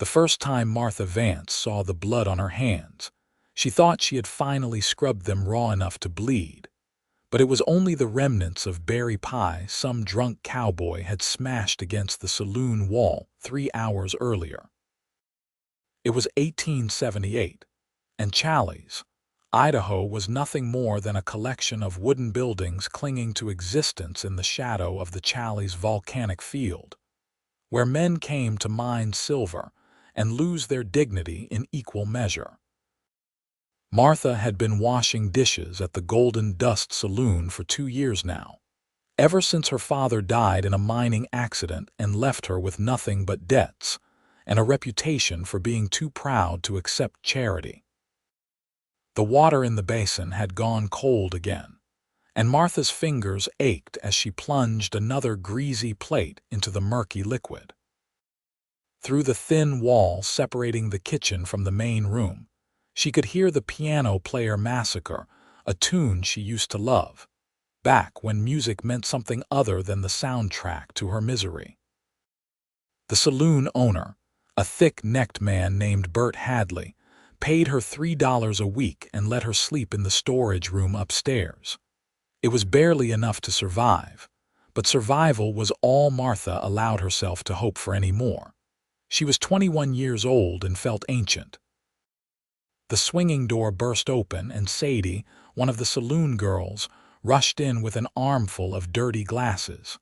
The first time Martha Vance saw the blood on her hands, she thought she had finally scrubbed them raw enough to bleed. But it was only the remnants of berry pie some drunk cowboy had smashed against the saloon wall 3 hours earlier. It was 1878, and Challis, Idaho was nothing more than a collection of wooden buildings clinging to existence in the shadow of the Challis volcanic field, where men came to mine silver and lose their dignity in equal measure. Martha had been washing dishes at the Golden Dust Saloon for 2 years now, ever since her father died in a mining accident and left her with nothing but debts and a reputation for being too proud to accept charity. The water in the basin had gone cold again, and Martha's fingers ached as she plunged another greasy plate into the murky liquid. Through the thin wall separating the kitchen from the main room, she could hear the piano player massacre, a tune she used to love, back when music meant something other than the soundtrack to her misery. The saloon owner, a thick-necked man named Bert Hadley, paid her $3 a week and let her sleep in the storage room upstairs. It was barely enough to survive, but survival was all Martha allowed herself to hope for anymore. She was 21 years old and felt ancient. The swinging door burst open and Sadie, one of the saloon girls, rushed in with an armful of dirty glasses.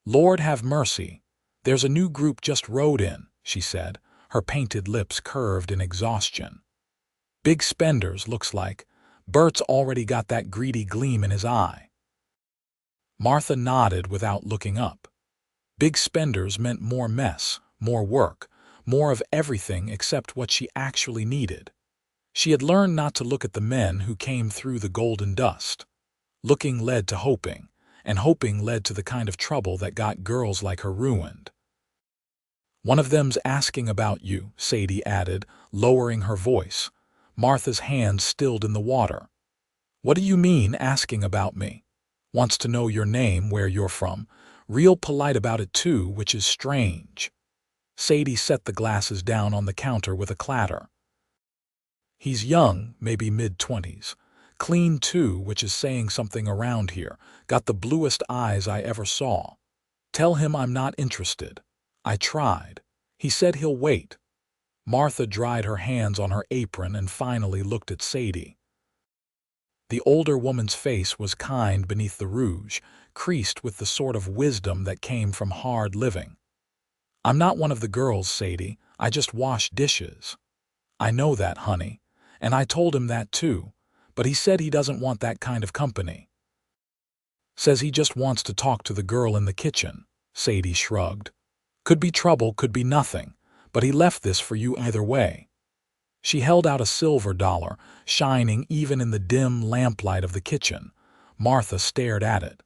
"Lord have mercy, there's a new group just rode in," she said, her painted lips curved in exhaustion. "Big spenders, looks like. Bert's already got that greedy gleam in his eye." Martha nodded without looking up. Big spenders meant more mess, more work, more of everything except what she actually needed. She had learned not to look at the men who came through the golden dust. Looking led to hoping, and hoping led to the kind of trouble that got girls like her ruined. "One of them's asking about you," Sadie added, lowering her voice. Martha's hands stilled in the water. "What do you mean, asking about me? Wants to know your name, where you're from. Real polite about it too, which is strange." Sadie set the glasses down on the counter with a clatter. "He's young, maybe mid-20s. Clean too, which is saying something around here. Got the bluest eyes I ever saw. Tell him I'm not interested. I tried. He said he'll wait." Martha dried her hands on her apron and finally looked at Sadie. The older woman's face was kind beneath the rouge, creased with the sort of wisdom that came from hard living. "I'm not one of the girls, Sadie. I just wash dishes." "I know that, honey. And I told him that too, but he said he doesn't want that kind of company. Says he just wants to talk to the girl in the kitchen." Sadie shrugged. "Could be trouble, could be nothing, but he left this for you either way." She held out a silver dollar, shining even in the dim lamplight of the kitchen. Martha stared at it.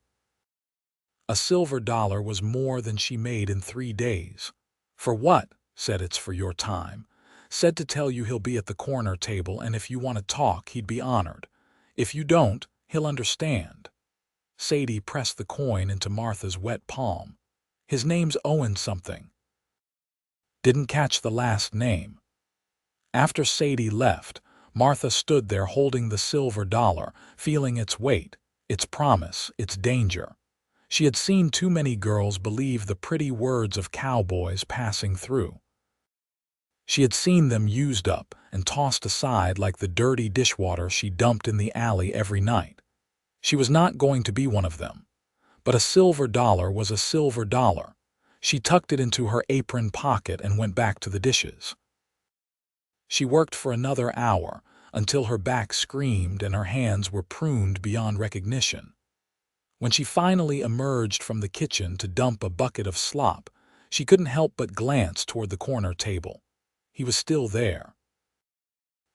A silver dollar was more than she made in 3 days. "For what?" Said "It's for your time. Said to tell you he'll be at the corner table, and if you want to talk, he'd be honored. If you don't, he'll understand." Sadie pressed the coin into Martha's wet palm. "His name's Owen something." "Didn't catch the last name." After Sadie left, Martha stood there holding the silver dollar, feeling its weight, its promise, its danger. She had seen too many girls believe the pretty words of cowboys passing through. She had seen them used up and tossed aside like the dirty dishwater she dumped in the alley every night. She was not going to be one of them. But a silver dollar was a silver dollar. She tucked it into her apron pocket and went back to the dishes. She worked for another hour until her back screamed and her hands were pruned beyond recognition. When she finally emerged from the kitchen to dump a bucket of slop, she couldn't help but glance toward the corner table. He was still there.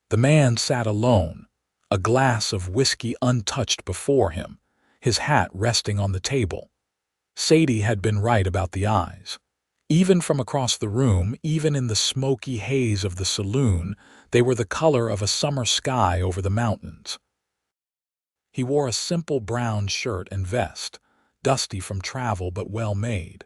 The man sat alone, a glass of whiskey untouched before him, his hat resting on the table. Sadie had been right about the eyes. Even from across the room, even in the smoky haze of the saloon, they were the color of a summer sky over the mountains. He wore a simple brown shirt and vest, dusty from travel but well made.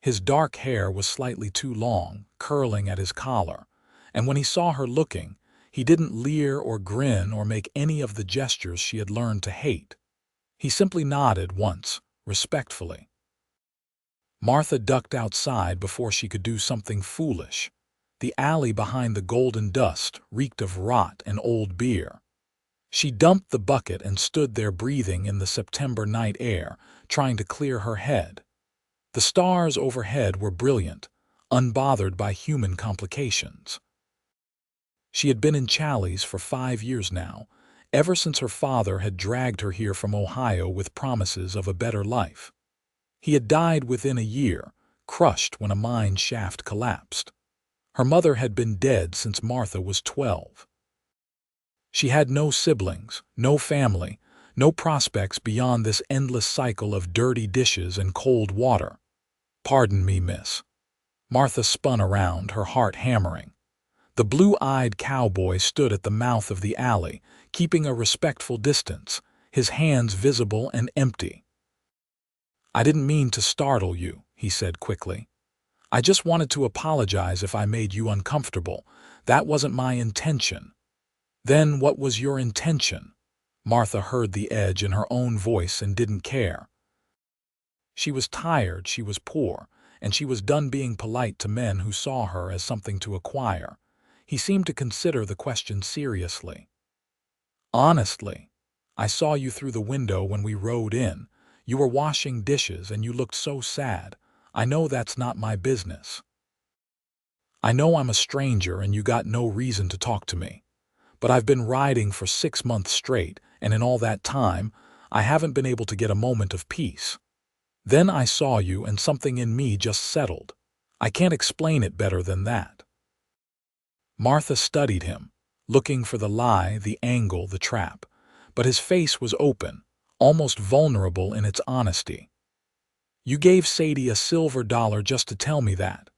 His dark hair was slightly too long, curling at his collar, and when he saw her looking, he didn't leer or grin or make any of the gestures she had learned to hate. He simply nodded once, respectfully. Martha ducked outside before she could do something foolish. The alley behind the golden dust reeked of rot and old beer. She dumped the bucket and stood there breathing in the September night air, trying to clear her head. The stars overhead were brilliant, unbothered by human complications. She had been in Challis for 5 years now, ever since her father had dragged her here from Ohio with promises of a better life. He had died within a year, crushed when a mine shaft collapsed. Her mother had been dead since Martha was 12. She had no siblings, no family, no prospects beyond this endless cycle of dirty dishes and cold water. "Pardon me, miss." Martha spun around, her heart hammering. The blue-eyed cowboy stood at the mouth of the alley, keeping a respectful distance, his hands visible and empty. "I didn't mean to startle you," he said quickly. "I just wanted to apologize if I made you uncomfortable. That wasn't my intention." "Then what was your intention?" Martha heard the edge in her own voice and didn't care. She was tired, she was poor, and she was done being polite to men who saw her as something to acquire. He seemed to consider the question seriously. "Honestly, I saw you through the window when we rode in. You were washing dishes and you looked so sad. I know that's not my business. I know I'm a stranger and you got no reason to talk to me. But I've been riding for 6 months straight, and in all that time, I haven't been able to get a moment of peace. Then I saw you and something in me just settled. I can't explain it better than that." Martha studied him, looking for the lie, the angle, the trap, but his face was open, almost vulnerable in its honesty. "You gave Sadie a silver dollar just to tell me that.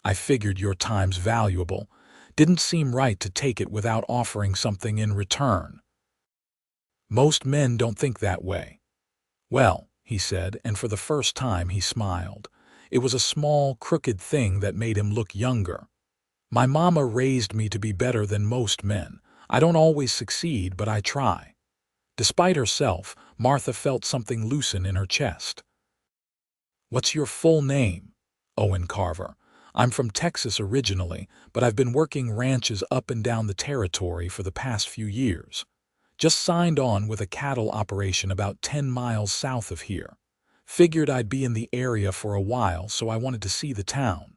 I figured your time's valuable. Didn't seem right to take it without offering something in return." "Most men don't think that way." "Well," he said, and for the first time he smiled. It was a small, crooked thing that made him look younger. "My mama raised me to be better than most men. I don't always succeed, but I try." Despite herself, Martha felt something loosen in her chest. "What's your full name?" "Owen Carver. I'm from Texas originally, but I've been working ranches up and down the territory for the past few years. Just signed on with a cattle operation about 10 miles south of here. Figured I'd be in the area for a while, so I wanted to see the town."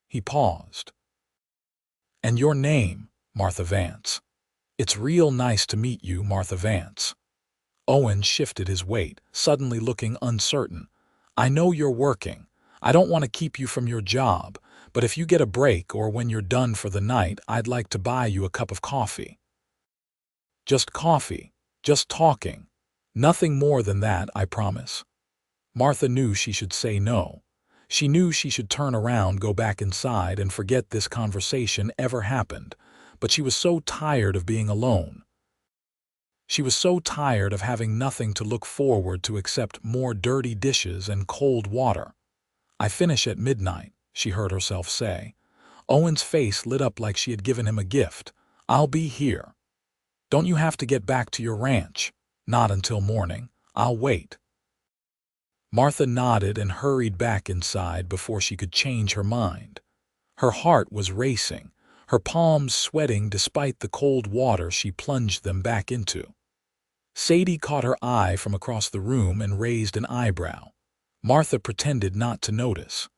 He paused. "And your name?" "Martha Vance." "It's real nice to meet you, Martha Vance." Owen shifted his weight, suddenly looking uncertain. "I know you're working. I don't want to keep you from your job, but if you get a break or when you're done for the night, I'd like to buy you a cup of coffee." "Just coffee. Just talking. Nothing more than that, I promise." Martha knew she should say no. She knew she should turn around, go back inside, and forget this conversation ever happened, but she was so tired of being alone. She was so tired of having nothing to look forward to except more dirty dishes and cold water. "I finish at midnight," she heard herself say. Owen's face lit up like she had given him a gift. "I'll be here." "Don't you have to get back to your ranch?" "Not until morning. I'll wait." Martha nodded and hurried back inside before she could change her mind. Her heart was racing, her palms sweating despite the cold water she plunged them back into. Sadie caught her eye from across the room and raised an eyebrow. Martha pretended not to notice.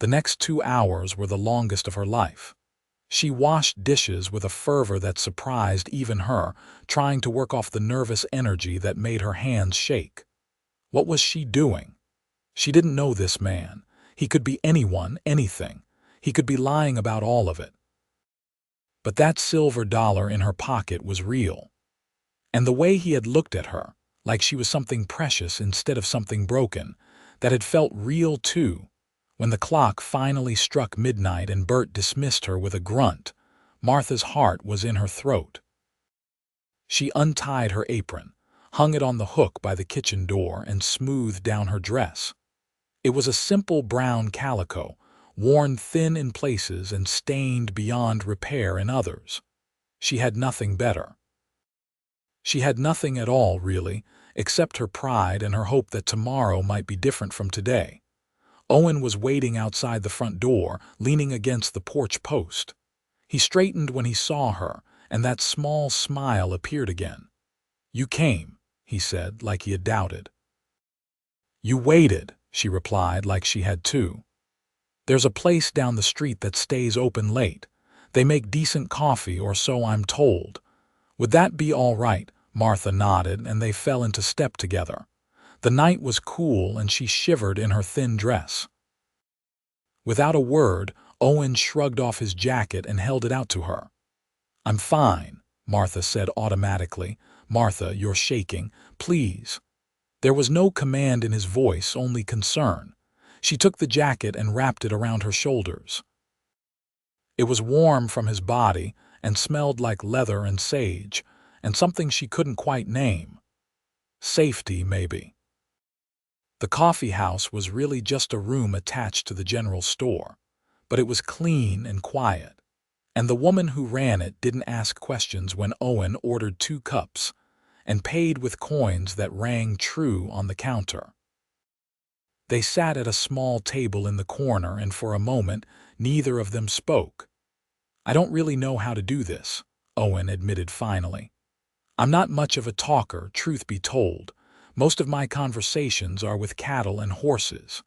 The next 2 hours were the longest of her life. She washed dishes with a fervor that surprised even her, trying to work off the nervous energy that made her hands shake. What was she doing? She didn't know this man. He could be anyone, anything. He could be lying about all of it. But that silver dollar in her pocket was real. And the way he had looked at her, like she was something precious instead of something broken, that had felt real too. When the clock finally struck midnight and Bert dismissed her with a grunt, Martha's heart was in her throat. She untied her apron, hung it on the hook by the kitchen door, and smoothed down her dress. It was a simple brown calico, worn thin in places and stained beyond repair in others. She had nothing better. She had nothing at all, really, except her pride and her hope that tomorrow might be different from today. Owen was waiting outside the front door, leaning against the porch post. He straightened when he saw her, and that small smile appeared again. "You came," he said, like he had doubted. "You waited," she replied, like she had too. "There's a place down the street that stays open late. They make decent coffee, or so I'm told. Would that be all right?" Martha nodded, and they fell into step together. The night was cool, and she shivered in her thin dress. Without a word, Owen shrugged off his jacket and held it out to her. "I'm fine," Martha said automatically. "Martha, you're shaking. Please." There was no command in his voice, only concern. She took the jacket and wrapped it around her shoulders. It was warm from his body and smelled like leather and sage, and something she couldn't quite name. Safety, maybe. The coffee house was really just a room attached to the general store, but it was clean and quiet, and the woman who ran it didn't ask questions when Owen ordered 2 cups and paid with coins that rang true on the counter. They sat at a small table in the corner, and for a moment neither of them spoke. "I don't really know how to do this," Owen admitted finally. "I'm not much of a talker, truth be told. Most of my conversations are with cattle and horses."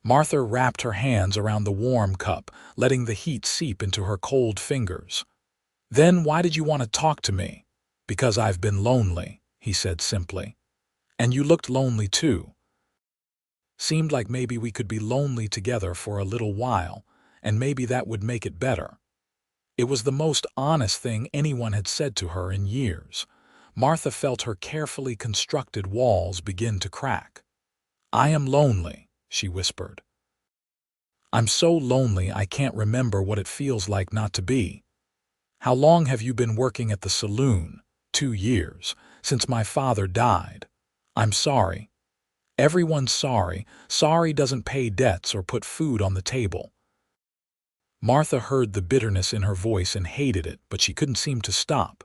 Martha wrapped her hands around the warm cup, letting the heat seep into her cold fingers. "Then why did you want to talk to me?" "Because I've been lonely," he said simply. "And you looked lonely too. Seemed like maybe we could be lonely together for a little while, and maybe that would make it better." It was the most honest thing anyone had said to her in years. Martha felt her carefully constructed walls begin to crack. "I am lonely," she whispered. "I'm so lonely I can't remember what it feels like not to be. How long have you been working at the saloon?" 2 years, since my father died. "I'm sorry." "Everyone's sorry. Sorry doesn't pay debts or put food on the table." Martha heard the bitterness in her voice and hated it, but she couldn't seem to stop.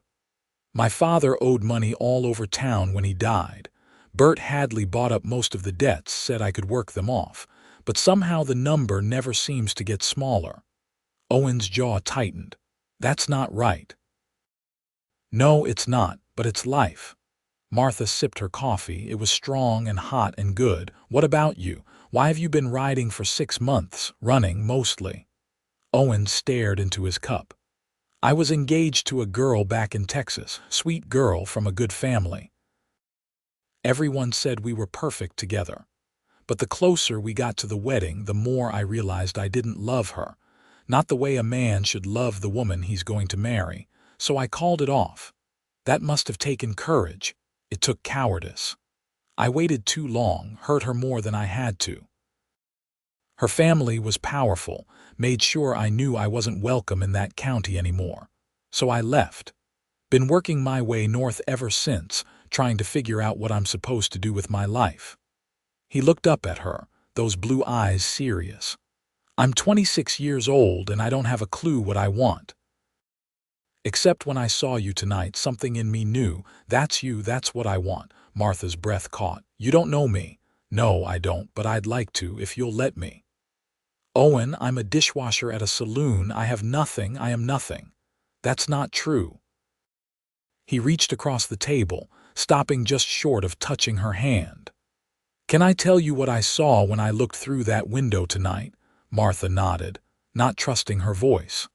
"My father owed money all over town when he died. Bert Hadley bought up most of the debts, said I could work them off, but somehow the number never seems to get smaller." Owen's jaw tightened. "That's not right." "No, it's not, but it's life." Martha sipped her coffee. It was strong and hot and good. "What about you? Why have you been riding for 6 months, running mostly?" Owen stared into his cup. "I was engaged to a girl back in Texas, sweet girl from a good family. Everyone said we were perfect together. But the closer we got to the wedding, the more I realized I didn't love her. Not the way a man should love the woman he's going to marry. So I called it off. That must have taken courage. It took cowardice. I waited too long, hurt her more than I had to. Her family was powerful, made sure I knew I wasn't welcome in that county anymore. So I left. Been working my way north ever since, trying to figure out what I'm supposed to do with my life." He looked up at her, those blue eyes serious. "I'm 26 years old and I don't have a clue what I want. Except when I saw you tonight, something in me knew, that's you, that's what I want." Martha's breath caught. "You don't know me." "No, I don't, but I'd like to, if you'll let me." "Owen, I'm a dishwasher at a saloon. I have nothing, I am nothing." "That's not true." He reached across the table, stopping just short of touching her hand. "Can I tell you what I saw when I looked through that window tonight?" Martha nodded, not trusting her voice.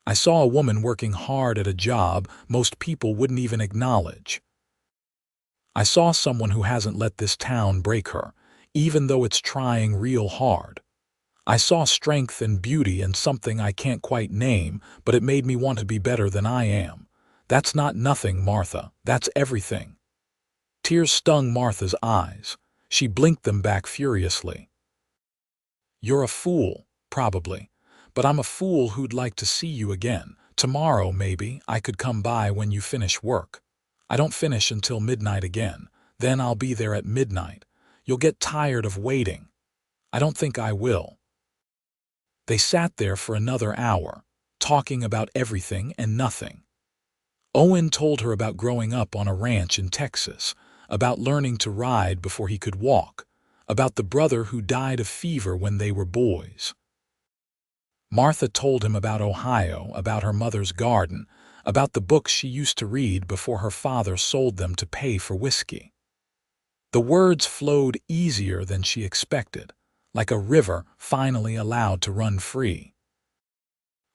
"I saw a woman working hard at a job most people wouldn't even acknowledge. I saw someone who hasn't let this town break her, even though it's trying real hard. I saw strength and beauty and something I can't quite name, but it made me want to be better than I am. That's not nothing, Martha, that's everything." Tears stung Martha's eyes. She blinked them back furiously. "You're a fool, probably, but I'm a fool who'd like to see you again. Tomorrow, maybe, I could come by when you finish work. I don't finish until midnight again. Then I'll be there at midnight. You'll get tired of waiting." "I don't think I will." They sat there for another hour, talking about everything and nothing. Owen told her about growing up on a ranch in Texas, about learning to ride before he could walk, about the brother who died of fever when they were boys. Martha told him about Ohio, about her mother's garden, about the books she used to read before her father sold them to pay for whiskey. The words flowed easier than she expected, like a river finally allowed to run free.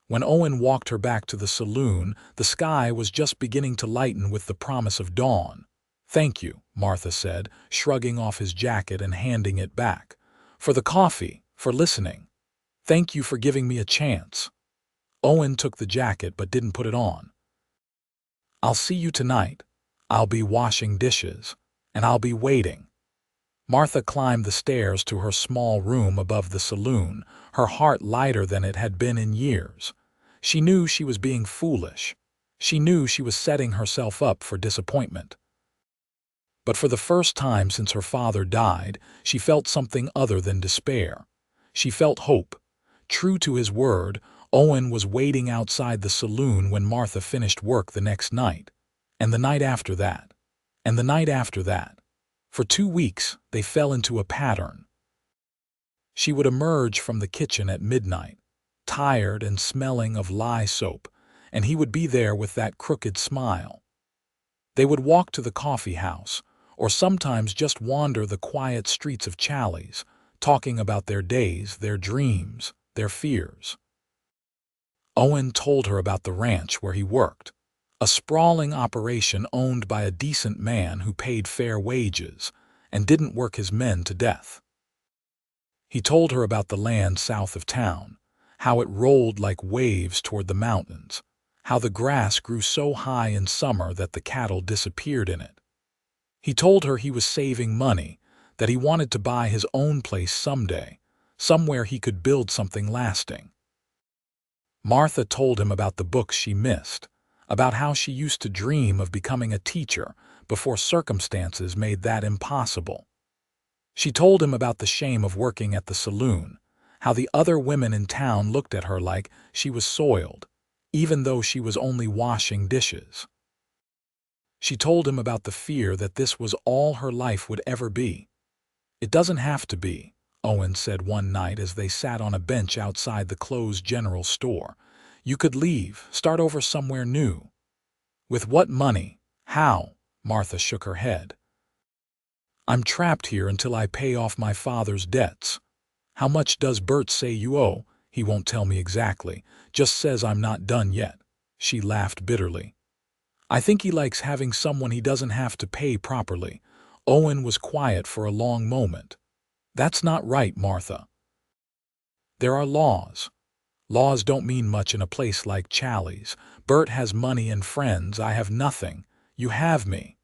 When Owen walked her back to the saloon, the sky was just beginning to lighten with the promise of dawn. "Thank you," Martha said, shrugging off his jacket and handing it back. "For the coffee, for listening. Thank you for giving me a chance." Owen took the jacket but didn't put it on. "I'll see you tonight. I'll be washing dishes, and I'll be waiting." Martha climbed the stairs to her small room above the saloon, her heart lighter than it had been in years. She knew she was being foolish. She knew she was setting herself up for disappointment. But for the first time since her father died, she felt something other than despair. She felt hope. True to his word, Owen was waiting outside the saloon when Martha finished work the next night, and the night after that, and the night after that. For 2 weeks, they fell into a pattern. She would emerge from the kitchen at midnight, tired and smelling of lye soap, and he would be there with that crooked smile. They would walk to the coffee house, or sometimes just wander the quiet streets of Challis, talking about their days, their dreams, their fears. Owen told her about the ranch where he worked, a sprawling operation owned by a decent man who paid fair wages and didn't work his men to death. He told her about the land south of town, how it rolled like waves toward the mountains, how the grass grew so high in summer that the cattle disappeared in it. He told her he was saving money, that he wanted to buy his own place someday, somewhere he could build something lasting. Martha told him about the books she missed, about how she used to dream of becoming a teacher before circumstances made that impossible. She told him about the shame of working at the saloon, how the other women in town looked at her like she was soiled, even though she was only washing dishes. She told him about the fear that this was all her life would ever be. "It doesn't have to be," Owen said one night as they sat on a bench outside the closed general store. "You could leave, start over somewhere new." "With what money? How?" Martha shook her head. "I'm trapped here until I pay off my father's debts." "How much does Bert say you owe?" "He won't tell me exactly, just says I'm not done yet." She laughed bitterly. "I think he likes having someone he doesn't have to pay properly." Owen was quiet for a long moment. "That's not right, Martha. There are laws. Laws don't mean much in a place like Challis. Bert has money and friends. I have nothing. You have me."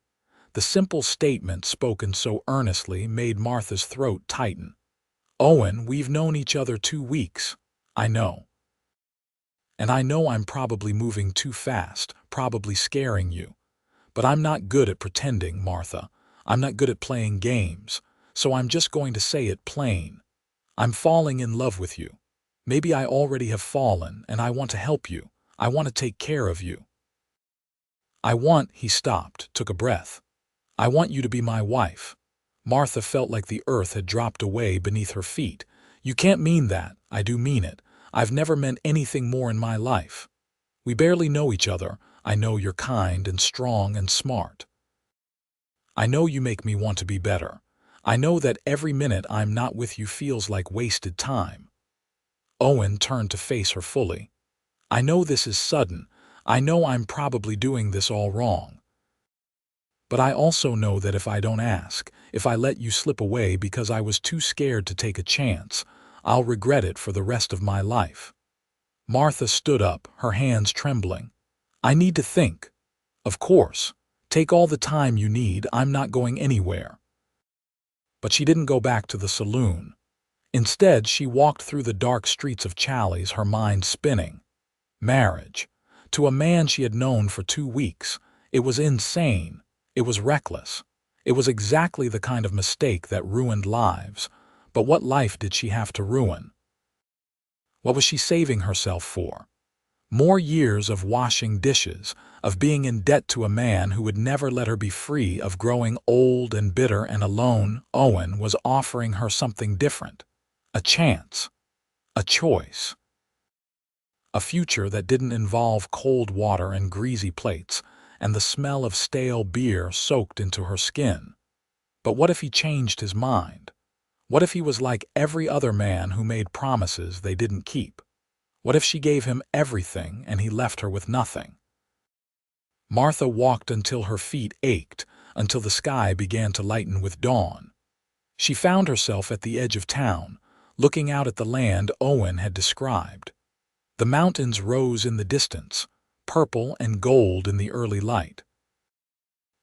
The simple statement, spoken so earnestly, made Martha's throat tighten. "Owen, we've known each other 2 weeks. I know. And I know I'm probably moving too fast, probably scaring you. But I'm not good at pretending, Martha. I'm not good at playing games. So I'm just going to say it plain. I'm falling in love with you. Maybe I already have fallen, and I want to help you. I want to take care of you. He stopped, took a breath. "I want you to be my wife." Martha felt like the earth had dropped away beneath her feet. "You can't mean that." "I do mean it. I've never meant anything more in my life. We barely know each other. I know you're kind and strong and smart. I know you make me want to be better. I know that every minute I'm not with you feels like wasted time." Owen turned to face her fully. "I know this is sudden. I know I'm probably doing this all wrong. But I also know that if I don't ask, if I let you slip away because I was too scared to take a chance, I'll regret it for the rest of my life." Martha stood up, her hands trembling. "I need to think." "Of course. Take all the time you need. I'm not going anywhere." But she didn't go back to the saloon. Instead, she walked through the dark streets of Challis, her mind spinning. Marriage. To a man she had known for 2 weeks. It was insane. It was reckless. It was exactly the kind of mistake that ruined lives. But what life did she have to ruin? What was she saving herself for? More years of washing dishes, of being in debt to a man who would never let her be free, of growing old and bitter and alone. Owen was offering her something different. A chance. A choice. A future that didn't involve cold water and greasy plates, and the smell of stale beer soaked into her skin. But what if he changed his mind? What if he was like every other man who made promises they didn't keep? What if she gave him everything and he left her with nothing? Martha walked until her feet ached, until the sky began to lighten with dawn. She found herself at the edge of town, looking out at the land Owen had described. The mountains rose in the distance, purple and gold in the early light.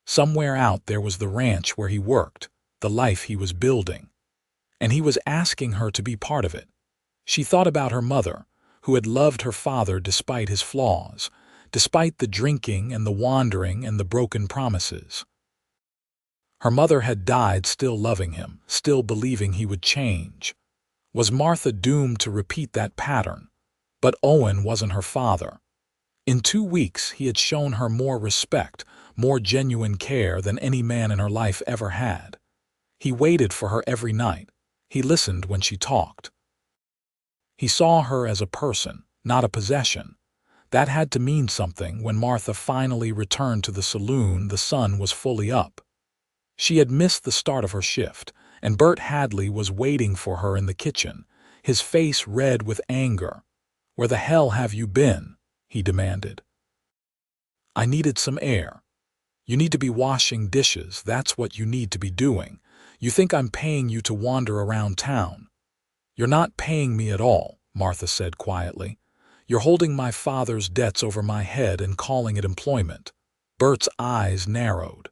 Somewhere out there was the ranch where he worked, the life he was building. And he was asking her to be part of it. She thought about her mother, who had loved her father despite his flaws, despite the drinking and the wandering and the broken promises. Her mother had died still loving him, still believing he would change. Was Martha doomed to repeat that pattern? But Owen wasn't her father. In 2 weeks he had shown her more respect, more genuine care than any man in her life ever had. He waited for her every night. He listened when she talked. He saw her as a person, not a possession. That had to mean something when Martha finally returned to the saloon. The sun was fully up. She had missed the start of her shift, and Bert Hadley was waiting for her in the kitchen, his face red with anger. "Where the hell have you been?" he demanded. "I needed some air." "You need to be washing dishes, that's what you need to be doing. You think I'm paying you to wander around town?" "You're not paying me at all," Martha said quietly. "You're holding my father's debts over my head and calling it employment." Bert's eyes narrowed.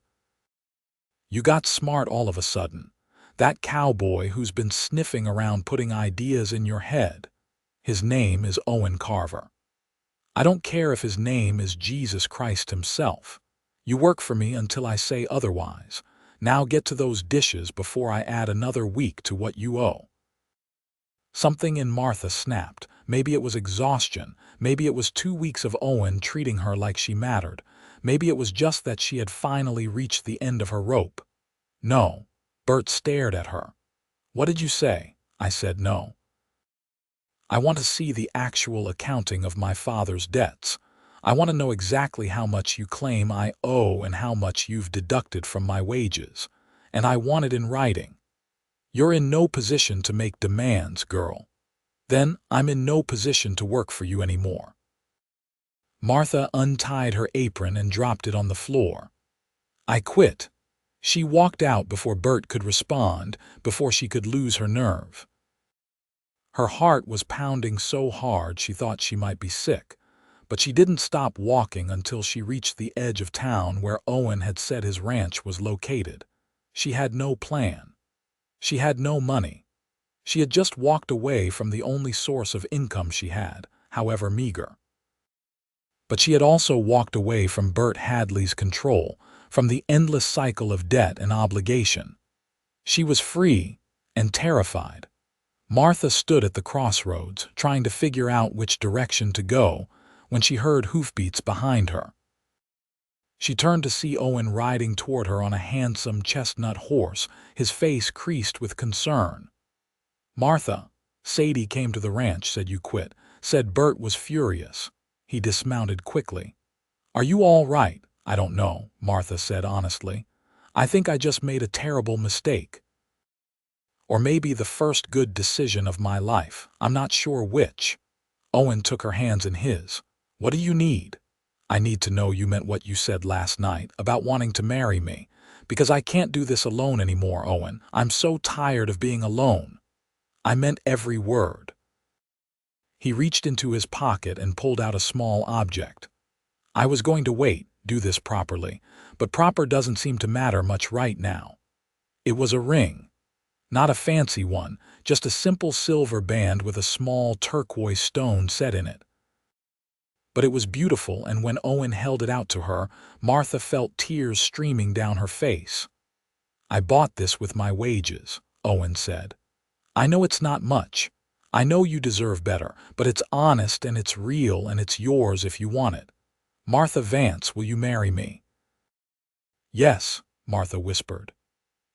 "You got smart all of a sudden. That cowboy who's been sniffing around putting ideas in your head. His name is Owen Carver. I don't care if his name is Jesus Christ himself. You work for me until I say otherwise. Now get to those dishes before I add another week to what you owe." Something in Martha snapped. Maybe it was exhaustion. Maybe it was 2 weeks of Owen treating her like she mattered. Maybe it was just that she had finally reached the end of her rope. "No." Bert stared at her. "What did you say?" "I said no. I want to see the actual accounting of my father's debts. I want to know exactly how much you claim I owe and how much you've deducted from my wages. And I want it in writing. You're in no position to make demands, girl. Then I'm in no position to work for you anymore." Martha untied her apron and dropped it on the floor. "I quit." She walked out before Bert could respond, before she could lose her nerve. Her heart was pounding so hard she thought she might be sick, but she didn't stop walking until she reached the edge of town where Owen had said his ranch was located. She had no plan. She had no money. She had just walked away from the only source of income she had, however meager. But she had also walked away from Bert Hadley's control, from the endless cycle of debt and obligation. She was free and terrified. Martha stood at the crossroads, trying to figure out which direction to go, when she heard hoofbeats behind her. She turned to see Owen riding toward her on a handsome chestnut horse, his face creased with concern. "Martha, Sadie came to the ranch, said you quit," said Bert was furious. He dismounted quickly. "Are you all right?" "I don't know," Martha said honestly. "I think I just made a terrible mistake. Or maybe the first good decision of my life. I'm not sure which." Owen took her hands in his. "What do you need?" "I need to know you meant what you said last night about wanting to marry me. Because I can't do this alone anymore, Owen. I'm so tired of being alone." "I meant every word." He reached into his pocket and pulled out a small object. "I was going to wait, do this properly, but proper doesn't seem to matter much right now." It was a ring. Not a fancy one, just a simple silver band with a small turquoise stone set in it. But it was beautiful, and when Owen held it out to her, Martha felt tears streaming down her face. I bought this with my wages, Owen said. I know it's not much. I know you deserve better, but it's honest and it's real and it's yours if you want it. Martha Vance, will you marry me? Yes, Martha whispered.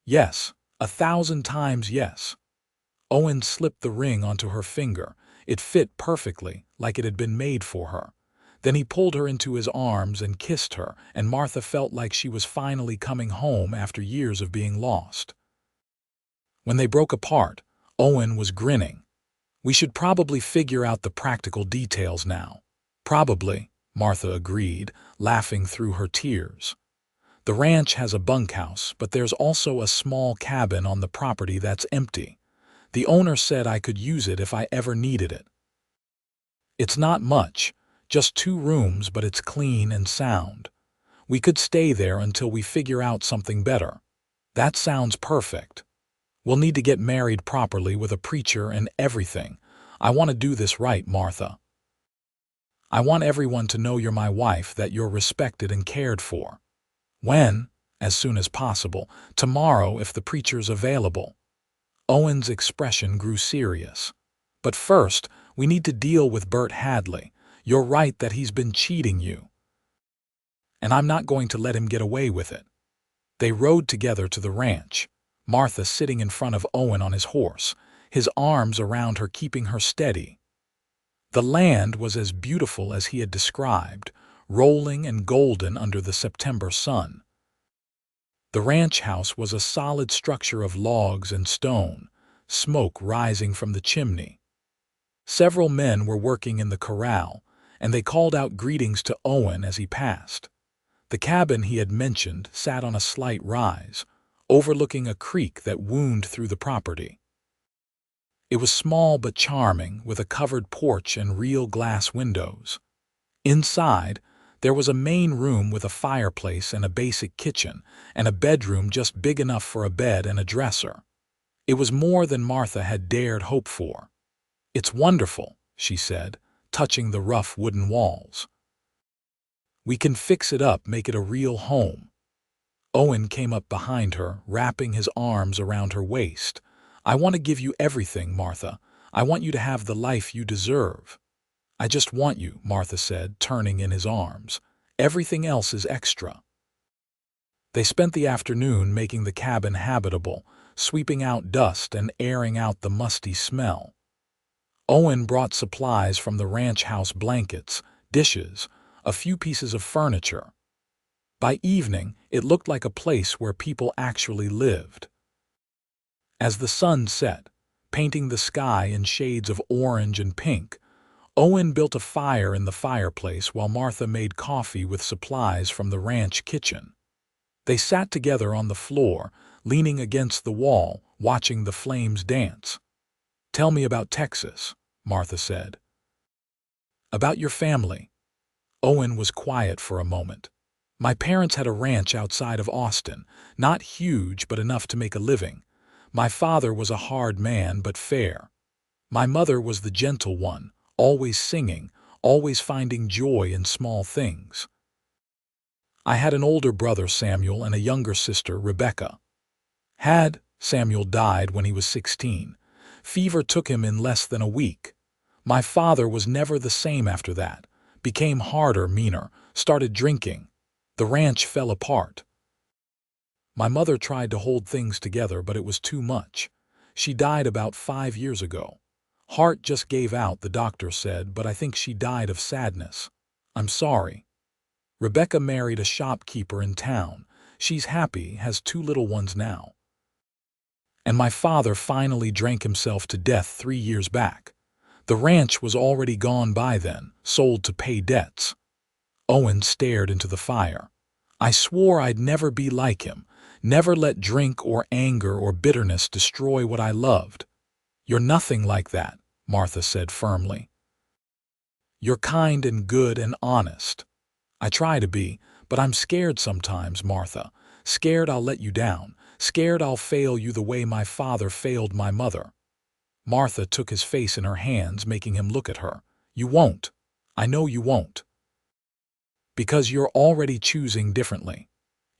Yes, 1,000 times yes. Owen slipped the ring onto her finger. It fit perfectly, like it had been made for her. Then he pulled her into his arms and kissed her, and Martha felt like she was finally coming home after years of being lost. When they broke apart, Owen was grinning. We should probably figure out the practical details now. Probably, Martha agreed, laughing through her tears. The ranch has a bunkhouse, but there's also a small cabin on the property that's empty. The owner said I could use it if I ever needed it. It's not much, just 2 rooms, but it's clean and sound. We could stay there until we figure out something better. That sounds perfect. We'll need to get married properly with a preacher and everything. I want to do this right, Martha. I want everyone to know you're my wife, that you're respected and cared for. When? As soon as possible. Tomorrow, if the preacher's available. Owen's expression grew serious. But first, we need to deal with Bert Hadley. You're right that he's been cheating you. And I'm not going to let him get away with it. They rode together to the ranch, Martha sitting in front of Owen on his horse, his arms around her keeping her steady. The land was as beautiful as he had described, rolling and golden under the September sun. The ranch house was a solid structure of logs and stone, smoke rising from the chimney. Several men were working in the corral, and they called out greetings to Owen as he passed. The cabin he had mentioned sat on a slight rise, overlooking a creek that wound through the property. It was small but charming, with a covered porch and real glass windows. Inside, there was a main room with a fireplace and a basic kitchen, and a bedroom just big enough for a bed and a dresser. It was more than Martha had dared hope for. "It's wonderful," she said, touching the rough wooden walls. "We can fix it up, make it a real home." Owen came up behind her, wrapping his arms around her waist. "I want to give you everything, Martha. I want you to have the life you deserve." "I just want you," Martha said, turning in his arms. "Everything else is extra." They spent the afternoon making the cabin habitable, sweeping out dust and airing out the musty smell. Owen brought supplies from the ranch house: blankets, dishes, a few pieces of furniture. By evening, it looked like a place where people actually lived. As the sun set, painting the sky in shades of orange and pink, Owen built a fire in the fireplace while Martha made coffee with supplies from the ranch kitchen. They sat together on the floor, leaning against the wall, watching the flames dance. "Tell me about Texas," Martha said. "About your family." Owen was quiet for a moment. "My parents had a ranch outside of Austin, not huge but enough to make a living. My father was a hard man but fair. My mother was the gentle one, always singing, always finding joy in small things. I had an older brother, Samuel, and a younger sister, Rebecca. Samuel died when he was 16. Fever took him in less than a week. My father was never the same after that, became harder, meaner, started drinking. The ranch fell apart. My mother tried to hold things together, but it was too much. She died about 5 years ago. Heart just gave out, the doctor said, but I think she died of sadness. I'm sorry. Rebecca married a shopkeeper in town. She's happy, has 2 little ones now. And my father finally drank himself to death 3 years back. The ranch was already gone by then, sold to pay debts." Owen stared into the fire. "I swore I'd never be like him, never let drink or anger or bitterness destroy what I loved." "You're nothing like that," Martha said firmly. "You're kind and good and honest." "I try to be, but I'm scared sometimes, Martha. Scared I'll let you down. Scared I'll fail you the way my father failed my mother." Martha took his face in her hands, making him look at her. "You won't. I know you won't. Because you're already choosing differently.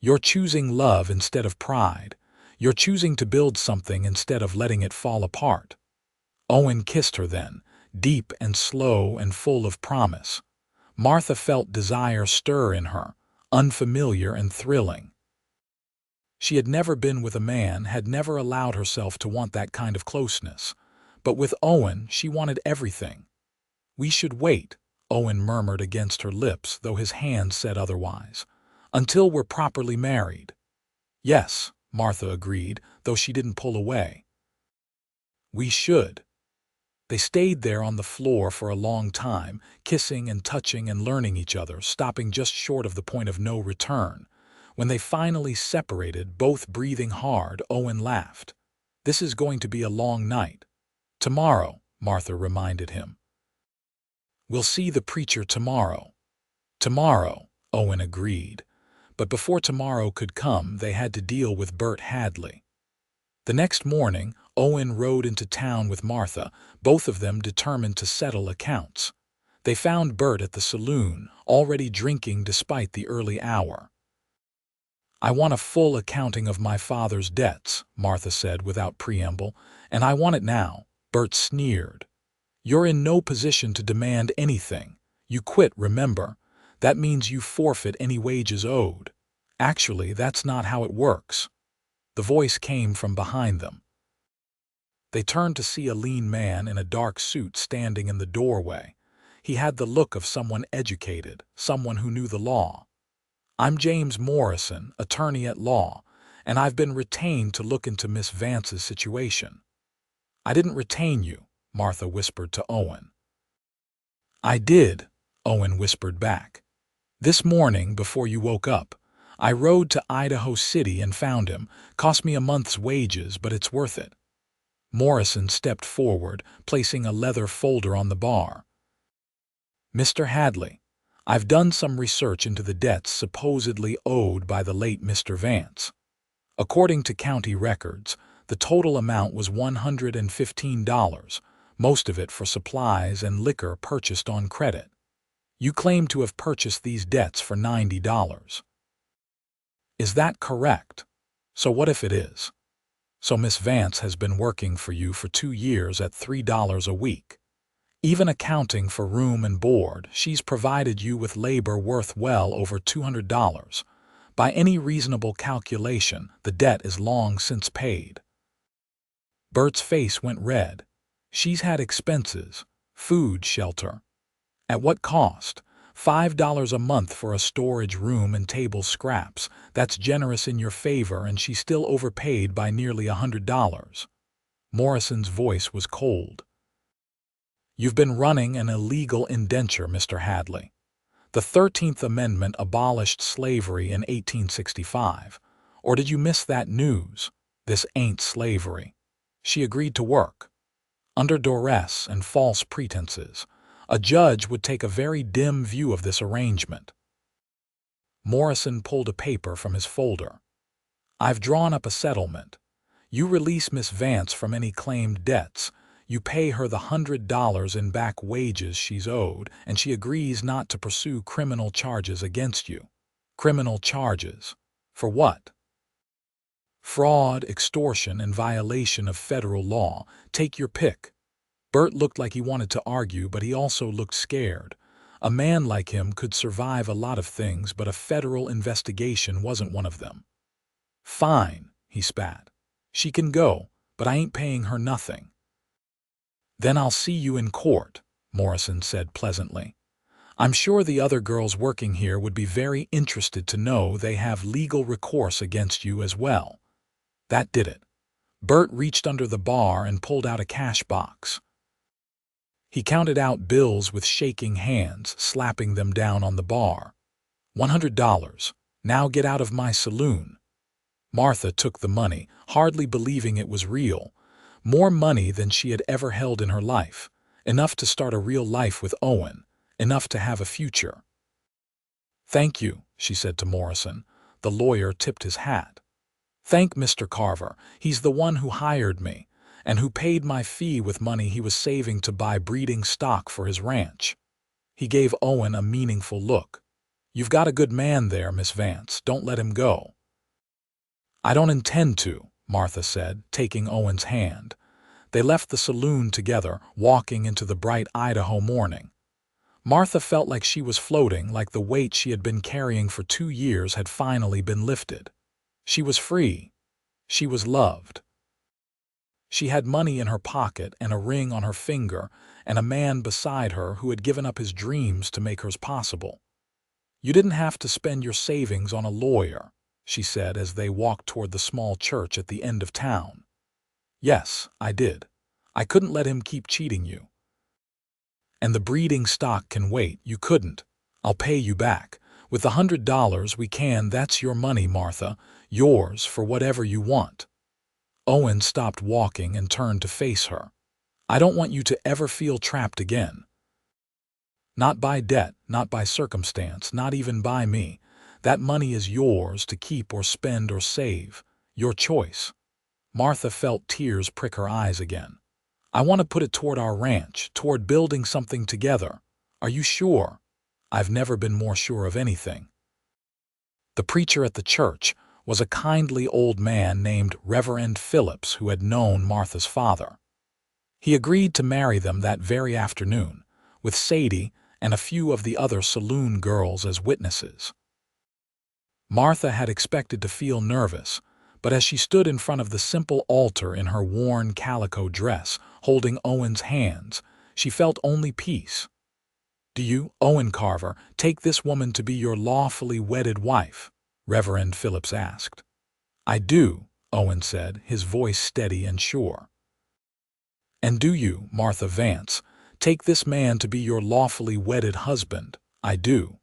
You're choosing love instead of pride. You're choosing to build something instead of letting it fall apart." Owen kissed her then, deep and slow and full of promise. Martha felt desire stir in her, unfamiliar and thrilling. She had never been with a man, had never allowed herself to want that kind of closeness. But with Owen, she wanted everything. "We should wait," Owen murmured against her lips, though his hand said otherwise. "Until we're properly married." "Yes," Martha agreed, though she didn't pull away. "We should." They stayed there on the floor for a long time, kissing and touching and learning each other, stopping just short of the point of no return. When they finally separated, both breathing hard, Owen laughed. "This is going to be a long night." "Tomorrow," Martha reminded him. "We'll see the preacher tomorrow." "Tomorrow," Owen agreed. But before tomorrow could come, they had to deal with Bert Hadley. The next morning, Owen rode into town with Martha, both of them determined to settle accounts. They found Bert at the saloon, already drinking despite the early hour. "I want a full accounting of my father's debts," Martha said without preamble, "and I want it now." Bert sneered. "You're in no position to demand anything. You quit, remember? That means you forfeit any wages owed." "Actually, that's not how it works." The voice came from behind them. They turned to see a lean man in a dark suit standing in the doorway. He had the look of someone educated, someone who knew the law. "I'm James Morrison, attorney at law, and I've been retained to look into Miss Vance's situation." "I didn't retain you," Martha whispered to Owen. "I did," Owen whispered back. "This morning, before you woke up, I rode to Idaho City and found him. Cost me a month's wages, but it's worth it." Morrison stepped forward, placing a leather folder on the bar. "Mr. Hadley, I've done some research into the debts supposedly owed by the late Mr. Vance. According to county records, the total amount was $115, most of it for supplies and liquor purchased on credit. You claim to have purchased these debts for $90. Is that correct? So what if it is? So Miss Vance has been working for you for 2 years at $3 a week. Even accounting for room and board, she's provided you with labor worth well over $200. By any reasonable calculation, the debt is long since paid." Bert's face went red. "She's had expenses, food, shelter. At what cost? $5 a month for a storage room and table scraps. That's generous in your favor, and she still overpaid by nearly $100. Morrison's voice was cold. "You've been running an illegal indenture, Mr. Hadley. The 13th Amendment abolished slavery in 1865. Or did you miss that news? This ain't slavery." She agreed to work. Under duress and false pretenses, a judge would take a very dim view of this arrangement. Morrison pulled a paper from his folder. "I've drawn up a settlement. You release Miss Vance from any claimed debts. You pay her the $100 in back wages she's owed, and she agrees not to pursue criminal charges against you." "Criminal charges? For what?" "Fraud, extortion, and violation of federal law. Take your pick." Bert looked like he wanted to argue, but he also looked scared. A man like him could survive a lot of things, but a federal investigation wasn't one of them. "Fine," he spat. "She can go, but I ain't paying her nothing." "Then I'll see you in court," Morrison said pleasantly. "I'm sure the other girls working here would be very interested to know they have legal recourse against you as well." That did it. Bert reached under the bar and pulled out a cash box. He counted out bills with shaking hands, slapping them down on the bar. $100. Now get out of my saloon." Martha took the money, hardly believing it was real. More money than she had ever held in her life. Enough to start a real life with Owen. Enough to have a future. "Thank you," she said to Morrison. The lawyer tipped his hat. "Thank Mr. Carver. He's the one who hired me, and who paid my fee with money he was saving to buy breeding stock for his ranch." He gave Owen a meaningful look. "You've got a good man there, Miss Vance. Don't let him go." "I don't intend to," Martha said, taking Owen's hand. They left the saloon together, walking into the bright Idaho morning. Martha felt like she was floating, like the weight she had been carrying for 2 years had finally been lifted. She was free. She was loved. She had money in her pocket and a ring on her finger and a man beside her who had given up his dreams to make hers possible. "You didn't have to spend your savings on a lawyer," she said as they walked toward the small church at the end of town. "Yes, I did. I couldn't let him keep cheating you. And the breeding stock can wait. You couldn't. I'll pay you back. With the $100 we can, that's your money, Martha. Yours for whatever you want." Owen stopped walking and turned to face her. "I don't want you to ever feel trapped again. Not by debt, not by circumstance, not even by me. That money is yours to keep or spend or save. Your choice." Martha felt tears prick her eyes again. "I want to put it toward our ranch, toward building something together. Are you sure?" "I've never been more sure of anything." The preacher at the church was a kindly old man named Reverend Phillips who had known Martha's father. He agreed to marry them that very afternoon, with Sadie and a few of the other saloon girls as witnesses. Martha had expected to feel nervous, but as she stood in front of the simple altar in her worn calico dress, holding Owen's hands, she felt only peace. "Do you, Owen Carver, take this woman to be your lawfully wedded wife?" Reverend Phillips asked. "I do," Owen said, his voice steady and sure. "And do you, Martha Vance, take this man to be your lawfully wedded husband?" "I do."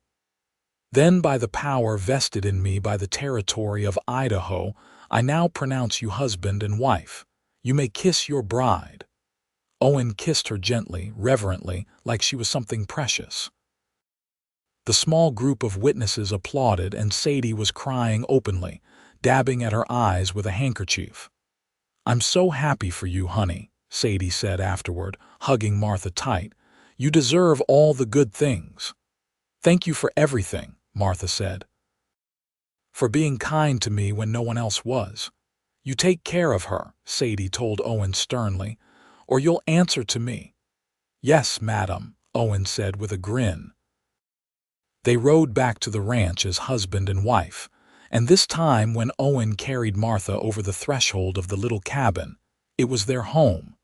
"Then by the power vested in me by the territory of Idaho, I now pronounce you husband and wife. You may kiss your bride." Owen kissed her gently, reverently, like she was something precious. The small group of witnesses applauded, and Sadie was crying openly, dabbing at her eyes with a handkerchief. "I'm so happy for you, honey," Sadie said afterward, hugging Martha tight. "You deserve all the good things." "Thank you for everything," Martha said. "For being kind to me when no one else was. You take care of her," Sadie told Owen sternly, "or you'll answer to me." "Yes, madam," Owen said with a grin. They rode back to the ranch as husband and wife, and this time when Owen carried Martha over the threshold of the little cabin, it was their home.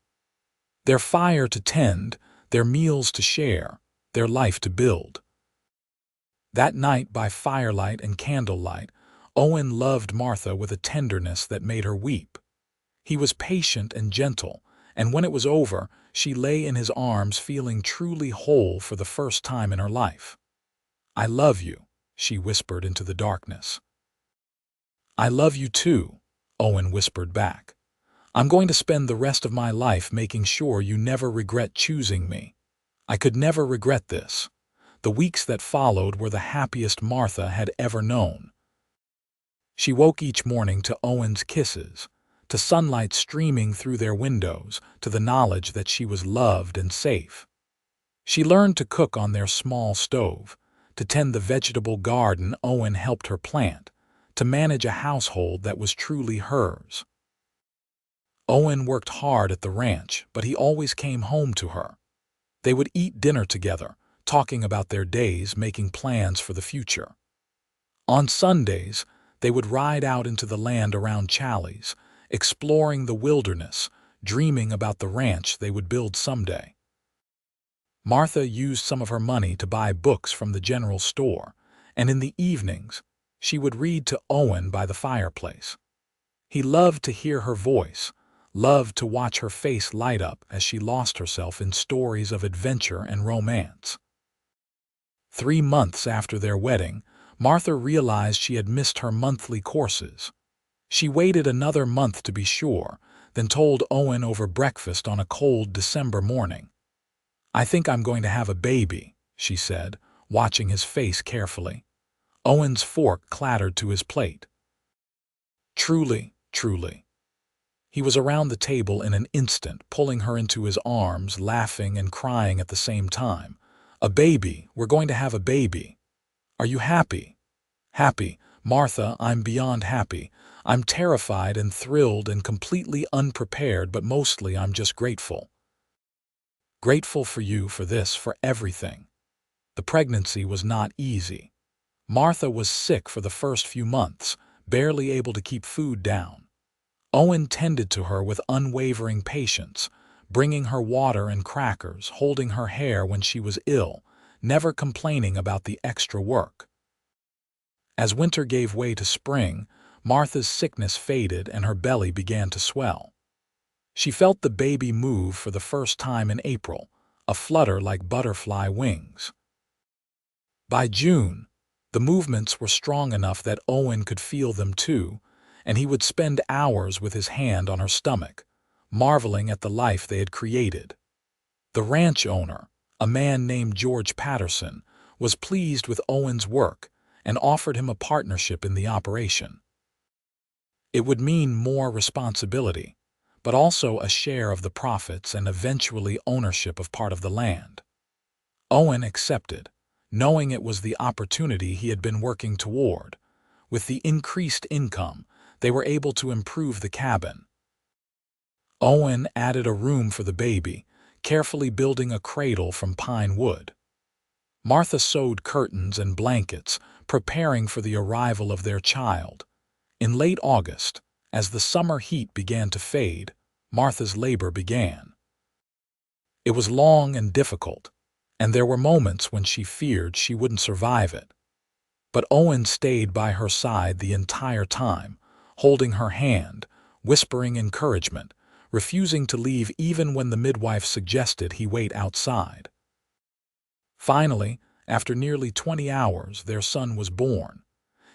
Their fire to tend, their meals to share, their life to build. That night, by firelight and candlelight, Owen loved Martha with a tenderness that made her weep. He was patient and gentle, and when it was over, she lay in his arms feeling truly whole for the first time in her life. "I love you," she whispered into the darkness. "I love you too," Owen whispered back. "I'm going to spend the rest of my life making sure you never regret choosing me." I could never regret this. The weeks that followed were the happiest Martha had ever known. She woke each morning to Owen's kisses, to sunlight streaming through their windows, to the knowledge that she was loved and safe. She learned to cook on their small stove, to tend the vegetable garden Owen helped her plant, to manage a household that was truly hers. Owen worked hard at the ranch, but he always came home to her. They would eat dinner together, talking about their days, making plans for the future. On Sundays, they would ride out into the land around Challis, exploring the wilderness, dreaming about the ranch they would build someday. Martha used some of her money to buy books from the general store, and in the evenings, she would read to Owen by the fireplace. He loved to hear her voice, loved to watch her face light up as she lost herself in stories of adventure and romance. 3 months after their wedding, Martha realized she had missed her monthly courses. She waited another month to be sure, then told Owen over breakfast on a cold December morning. "I think I'm going to have a baby," she said, watching his face carefully. Owen's fork clattered to his plate. "Truly, truly." He was around the table in an instant, pulling her into his arms, laughing and crying at the same time. "A baby, we're going to have a baby. Are you happy?" "Happy," "Martha, I'm beyond happy. I'm terrified and thrilled and completely unprepared, but mostly I'm just grateful. Grateful for you, for this, for everything." The pregnancy was not easy. Martha was sick for the first few months, barely able to keep food down. Owen tended to her with unwavering patience, bringing her water and crackers, holding her hair when she was ill, never complaining about the extra work. As winter gave way to spring, Martha's sickness faded and her belly began to swell. She felt the baby move for the first time in April, a flutter like butterfly wings. By June, the movements were strong enough that Owen could feel them too, and he would spend hours with his hand on her stomach, marveling at the life they had created. The ranch owner, a man named George Patterson, was pleased with Owen's work and offered him a partnership in the operation. It would mean more responsibility, but also a share of the profits and eventually ownership of part of the land. Owen accepted, knowing it was the opportunity he had been working toward. With the increased income, they were able to improve the cabin. Owen added a room for the baby, carefully building a cradle from pine wood. Martha sewed curtains and blankets, preparing for the arrival of their child. In late August, as the summer heat began to fade, Martha's labor began. It was long and difficult, and there were moments when she feared she wouldn't survive it. But Owen stayed by her side the entire time, holding her hand, whispering encouragement, refusing to leave even when the midwife suggested he wait outside. Finally, after nearly 20 hours, their son was born.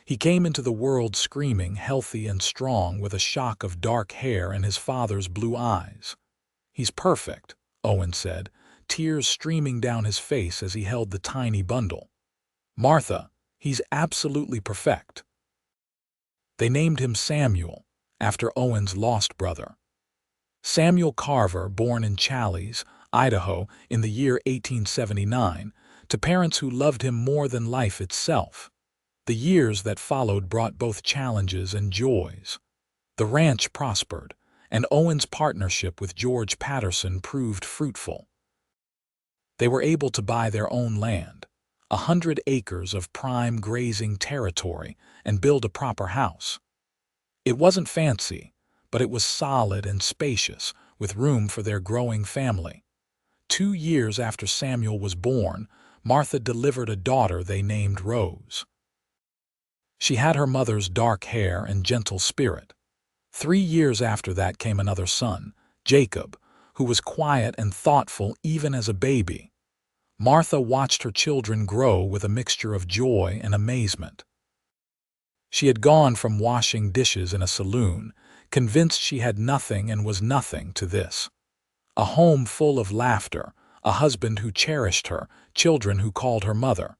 He came into the world screaming, healthy and strong, with a shock of dark hair and his father's blue eyes. "He's perfect," Owen said, tears streaming down his face as he held the tiny bundle. "Martha, he's absolutely perfect." They named him Samuel, after Owen's lost brother. Samuel Carver, born in Challis, Idaho, in the year 1879, to parents who loved him more than life itself. The years that followed brought both challenges and joys. The ranch prospered, and Owen's partnership with George Patterson proved fruitful. They were able to buy their own land, 100 acres of prime grazing territory, and build a proper house. It wasn't fancy, but it was solid and spacious, with room for their growing family. 2 years after Samuel was born, Martha delivered a daughter they named Rose. She had her mother's dark hair and gentle spirit. 3 years after that came another son, Jacob, who was quiet and thoughtful even as a baby. Martha watched her children grow with a mixture of joy and amazement. She had gone from washing dishes in a saloon, convinced she had nothing and was nothing, to this. A home full of laughter, a husband who cherished her, children who called her mother.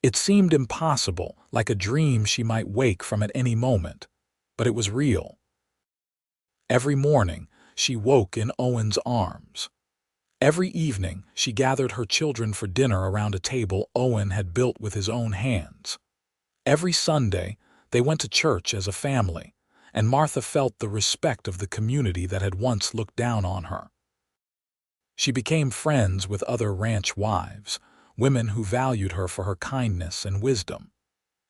It seemed impossible, like a dream she might wake from at any moment, but it was real. Every morning, she woke in Owen's arms. Every evening, she gathered her children for dinner around a table Owen had built with his own hands. Every Sunday, they went to church as a family, and Martha felt the respect of the community that had once looked down on her. She became friends with other ranch wives, women who valued her for her kindness and wisdom.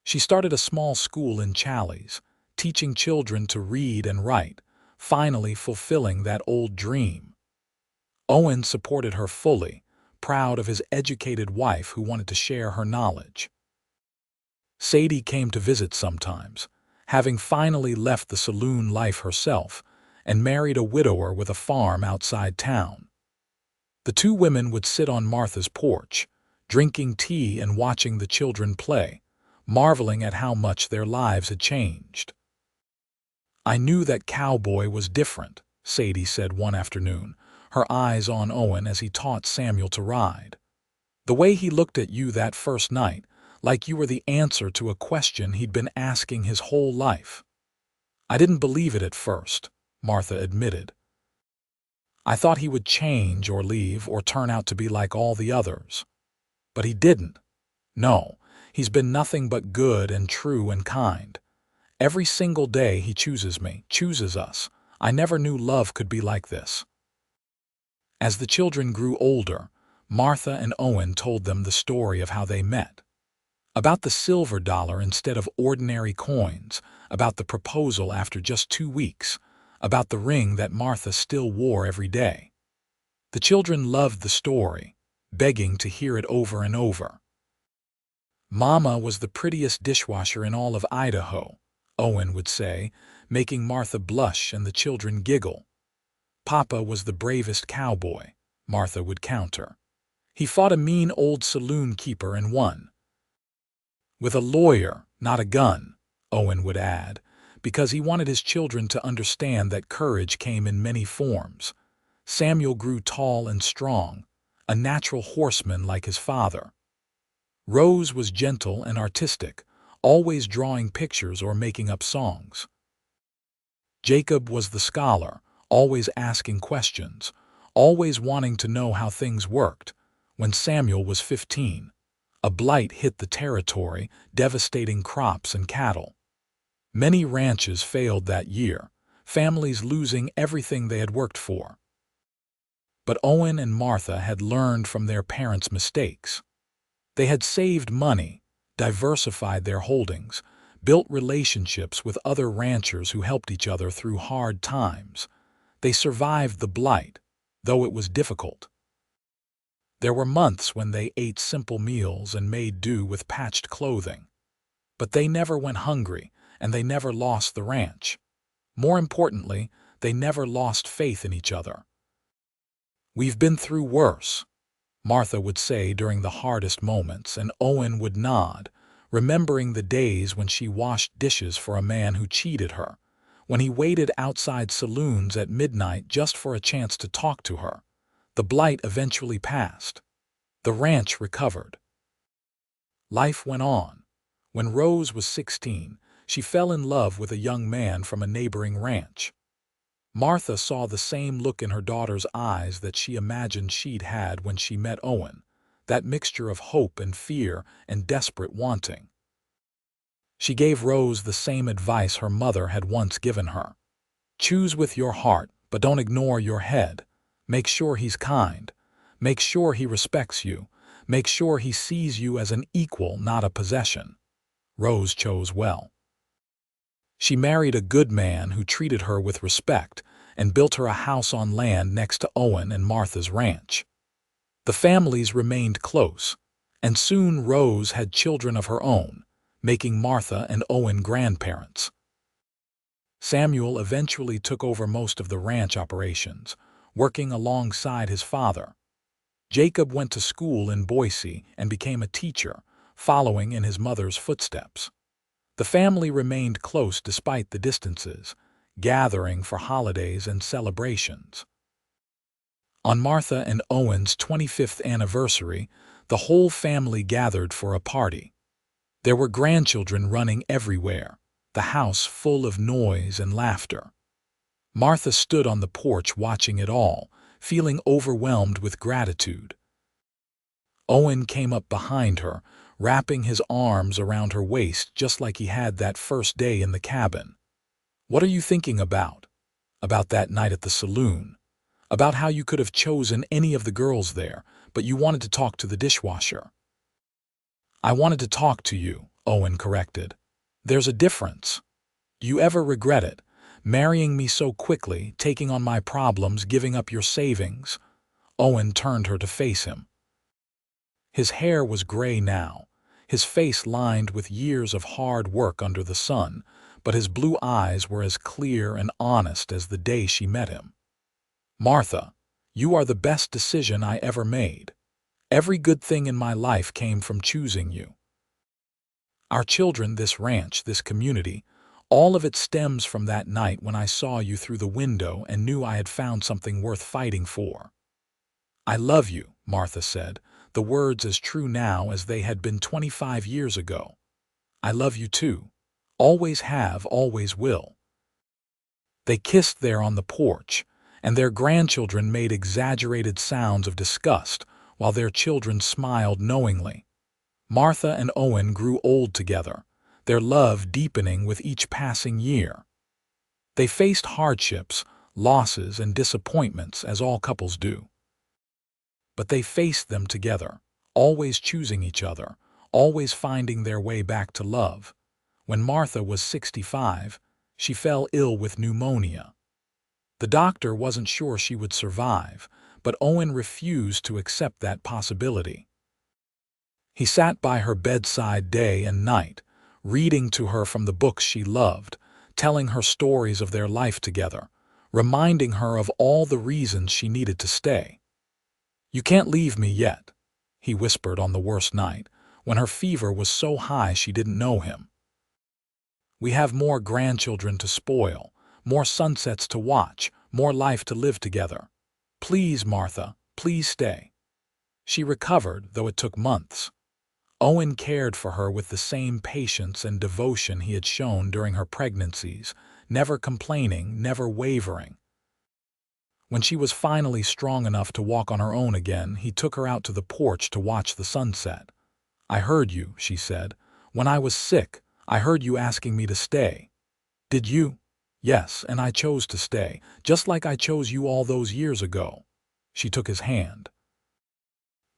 She started a small school in Challis, teaching children to read and write, finally fulfilling that old dream. Owen supported her fully, proud of his educated wife who wanted to share her knowledge. Sadie came to visit sometimes, having finally left the saloon life herself and married a widower with a farm outside town. The two women would sit on Martha's porch, drinking tea and watching the children play, marveling at how much their lives had changed. "I knew that Cowboy was different," Sadie said one afternoon, her eyes on Owen as he taught Samuel to ride. "The way he looked at you that first night, like you were the answer to a question he'd been asking his whole life." "I didn't believe it at first," Martha admitted. "I thought he would change or leave or turn out to be like all the others. But he didn't. No, He's been nothing but good and true and kind. Every single day he chooses me, chooses us. I never knew love could be like this." As the children grew older, Martha and Owen told them the story of how they met. About the silver dollar instead of ordinary coins, about the proposal after just 2 weeks, about the ring that Martha still wore every day. The children loved the story, begging to hear it over and over. "Mama was the prettiest dishwasher in all of Idaho," Owen would say, making Martha blush and the children giggle. "Papa was the bravest cowboy," Martha would counter. "He fought a mean old saloon keeper and won. With a lawyer, not a gun," Owen would add, because he wanted his children to understand that courage came in many forms. Samuel grew tall and strong, a natural horseman like his father. Rose was gentle and artistic, always drawing pictures or making up songs. Jacob was the scholar, always asking questions, always wanting to know how things worked. When Samuel was 15, a blight hit the territory, devastating crops and cattle. Many ranches failed that year, families losing everything they had worked for. But Owen and Martha had learned from their parents' mistakes. They had saved money, diversified their holdings, built relationships with other ranchers who helped each other through hard times. They survived the blight, though it was difficult. There were months when they ate simple meals and made do with patched clothing. But they never went hungry, and they never lost the ranch. More importantly, they never lost faith in each other. "We've been through worse," Martha would say during the hardest moments, and Owen would nod, remembering the days when she washed dishes for a man who cheated her, when he waited outside saloons at midnight just for a chance to talk to her. The blight eventually passed. The ranch recovered. Life went on. When Rose was 16, she fell in love with a young man from a neighboring ranch. Martha saw the same look in her daughter's eyes that she imagined she'd had when she met Owen, that mixture of hope and fear and desperate wanting. She gave Rose the same advice her mother had once given her. "Choose with your heart, but don't ignore your head. Make sure he's kind. Make sure he respects you. Make sure he sees you as an equal, not a possession." Rose chose well. She married a good man who treated her with respect and built her a house on land next to Owen and Martha's ranch. The families remained close, and soon Rose had children of her own, making Martha and Owen grandparents. Samuel eventually took over most of the ranch operations, working alongside his father. Jacob went to school in Boise and became a teacher, following in his mother's footsteps. The family remained close despite the distances, gathering for holidays and celebrations. On Martha and Owen's 25th anniversary, the whole family gathered for a party. There were grandchildren running everywhere, the house full of noise and laughter. Martha stood on the porch watching it all, feeling overwhelmed with gratitude. Owen came up behind her, wrapping his arms around her waist just like he had that first day in the cabin. "What are you thinking about?" "About that night at the saloon. About how you could have chosen any of the girls there, but you wanted to talk to the dishwasher." "I wanted to talk to you," Owen corrected. "There's a difference. Do you ever regret it? Marrying me so quickly, taking on my problems, giving up your savings?" Owen turned her to face him. His hair was gray now, his face lined with years of hard work under the sun, but his blue eyes were as clear and honest as the day she met him. "Martha, you are the best decision I ever made. Every good thing in my life came from choosing you. Our children, this ranch, this community, all of it stems from that night when I saw you through the window and knew I had found something worth fighting for." "I love you," Martha said, the words as true now as they had been 25 years ago. "I love you too. Always have, always will." They kissed there on the porch, and their grandchildren made exaggerated sounds of disgust while their children smiled knowingly. Martha and Owen grew old together, their love deepening with each passing year. They faced hardships, losses, and disappointments as all couples do. But they faced them together, always choosing each other, always finding their way back to love. When Martha was 65, she fell ill with pneumonia. The doctor wasn't sure she would survive, but Owen refused to accept that possibility. He sat by her bedside day and night, reading to her from the books she loved, telling her stories of their life together, reminding her of all the reasons she needed to stay. "You can't leave me yet," he whispered on the worst night, when her fever was so high she didn't know him. "We have more grandchildren to spoil, more sunsets to watch, more life to live together. Please, Martha, please stay." She recovered, though it took months. Owen cared for her with the same patience and devotion he had shown during her pregnancies, never complaining, never wavering. When she was finally strong enough to walk on her own again, he took her out to the porch to watch the sunset. "I heard you," she said. "When I was sick, I heard you asking me to stay." "Did you?" "Yes, and I chose to stay, just like I chose you all those years ago." She took his hand.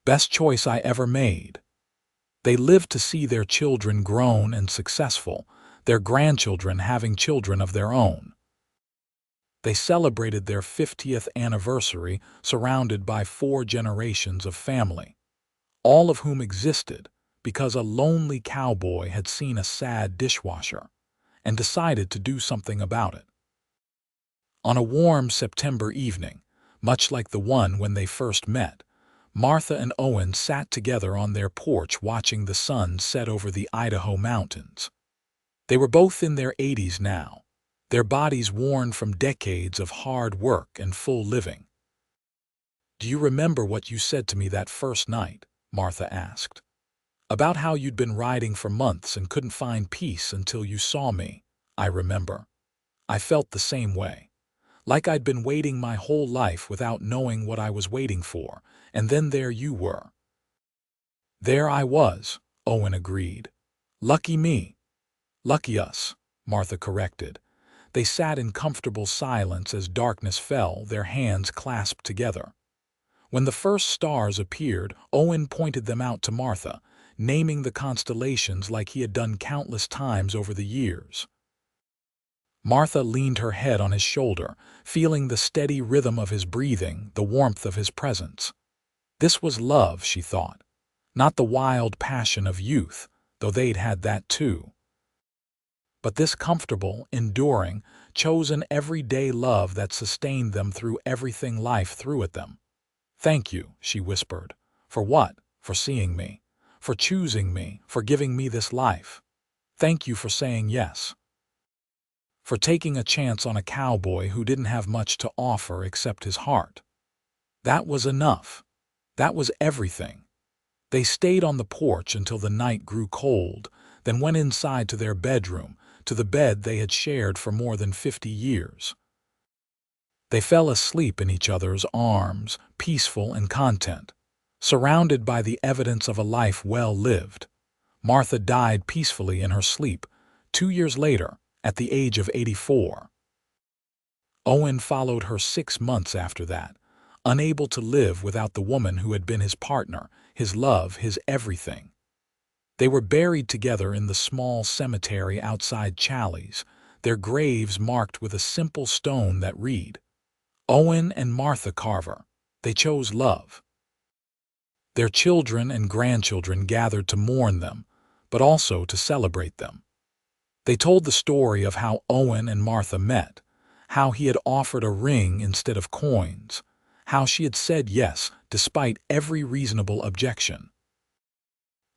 "Best choice I ever made." They lived to see their children grown and successful, their grandchildren having children of their own. They celebrated their 50th anniversary surrounded by 4 generations of family, all of whom existed because a lonely cowboy had seen a sad dishwasher and decided to do something about it. On a warm September evening, much like the one when they first met, Martha and Owen sat together on their porch watching the sun set over the Idaho mountains. They were both in their 80s now, their bodies worn from decades of hard work and full living. "Do you remember what you said to me that first night?" Martha asked. "About how you'd been riding for months and couldn't find peace until you saw me." "I remember. I felt the same way. Like I'd been waiting my whole life without knowing what I was waiting for, and then there you were." "There I was," Owen agreed. "Lucky me." "Lucky us," Martha corrected. They sat in comfortable silence as darkness fell, their hands clasped together. When the first stars appeared, Owen pointed them out to Martha, naming the constellations like he had done countless times over the years. Martha leaned her head on his shoulder, feeling the steady rhythm of his breathing, the warmth of his presence. This was love, she thought. Not the wild passion of youth, though they'd had that too. But this comfortable, enduring, chosen everyday love that sustained them through everything life threw at them. "Thank you," she whispered. "For what? For seeing me. For choosing me. For giving me this life. Thank you for saying yes. For taking a chance on a cowboy who didn't have much to offer except his heart." That was enough. That was everything. They stayed on the porch until the night grew cold, then went inside to their bedroom, to the bed they had shared for more than 50 years. They fell asleep in each other's arms, peaceful and content, surrounded by the evidence of a life well lived. Martha died peacefully in her sleep 2 years later, at the age of 84. Owen followed her 6 months after that, unable to live without the woman who had been his partner, his love, his everything. They were buried together in the small cemetery outside Challis, their graves marked with a simple stone that read, "Owen and Martha Carver. They chose love." Their children and grandchildren gathered to mourn them, but also to celebrate them. They told the story of how Owen and Martha met, how he had offered a ring instead of coins, how she had said yes despite every reasonable objection.